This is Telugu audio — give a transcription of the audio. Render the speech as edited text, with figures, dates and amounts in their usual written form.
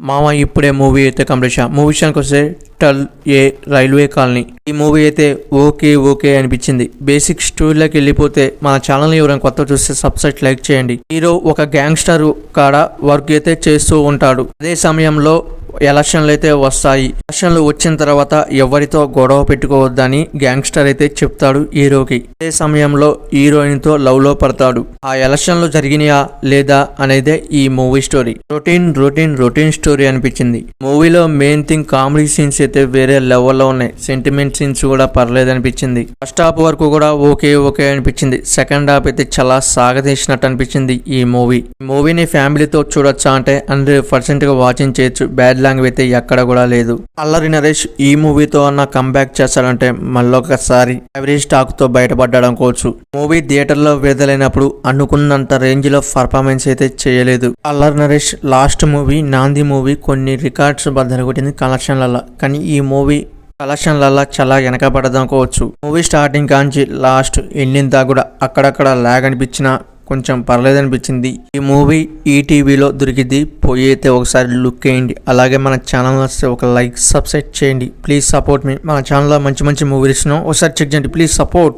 మామ ఇప్పుడే మూవీ అయితే కంప్లీట్ మూవీ విషయానికి వస్తే టల్ ఏ రైల్వే కాలనీ ఈ మూవీ అయితే ఓకే అనిపించింది. బేసిక్ స్టోరీలోకి వెళ్ళిపోతే మన ఛానల్ ఎవరైనా కొత్త చూస్తే సబ్స్క్రైబ్ లైక్ చేయండి. హీరో ఒక గ్యాంగ్స్టర్ కాడ వర్క్ అయితే చేస్తూ ఉంటాడు. అదే సమయంలో ఎలక్షన్లు అయితే వస్తాయి. ఎలక్షన్లు వచ్చిన తర్వాత ఎవరితో గొడవ పెట్టుకోవద్దని గ్యాంగ్స్టర్ అయితే చెప్తాడు హీరోకి. అదే సమయంలో హీరోయిన్ తో లవ్ లో పడతాడు. ఆ ఎలక్షన్లు జరిగినాయా లేదా అనేదే ఈ మూవీ స్టోరీ. రొటీన్ స్టోరీ అనిపించింది. మూవీలో మెయిన్ థింగ్ కామెడీ సీన్స్ అయితే వేరే లెవెల్లో ఉన్నాయి. సెంటిమెంట్ సీన్స్ కూడా పర్లేదు అనిపించింది. ఫస్ట్ హాఫ్ వరకు కూడా ఓకే అనిపించింది. సెకండ్ హాఫ్ అయితే చాలా సాగదీసినట్టు అనిపించింది. ఈ మూవీని ఫ్యామిలీతో చూడొచ్చా అంటే 100% గా వాచింగ్ చేయొచ్చు. బ్యాడ్ లాంగ్వేజ్ అయితే ఎక్కడ కూడా లేదు. అల్లరి నరేష్ ఈ మూవీతో అన్న కంబ్యాక్ చేస్తాడంటే మళ్ళొకసారి యావరేజ్ టాక్ తో బయటపడ్డాడనుకోవచ్చు. మూవీ థియేటర్ లో విడుదలైనప్పుడు అనుకున్నంత రేంజ్ లో పర్ఫార్మెన్స్ అయితే చేయలేదు. అల్లరి నరేష్ లాస్ట్ మూవీ నాంది మూవీ కొన్ని రికార్డ్స్ బద్దలు కొట్టింది కలెక్షన్లలో. కానీ ఈ మూవీ కలెక్షన్లలో చాలా వెనకబడదనుకోవచ్చు. మూవీ స్టార్టింగ్ కాంచి లాస్ట్ ఎండింగ్ దాకా కూడా అక్కడక్కడ లాగ్ అనిపించిన కొంచెం పర్లేదనిపించింది. ఈ మూవీ ఈటీవీలో దొరికింది. పోయి అయితే ఒకసారి లుక్ వేయండి. అలాగే మన ఛానల్ వస్తే ఒక లైక్ సబ్స్క్రైబ్ చేయండి. ప్లీజ్ సపోర్ట్ మీ. మన ఛానల్లో మంచి మూవీస్ ఒకసారి చెక్ చేయండి. Please support.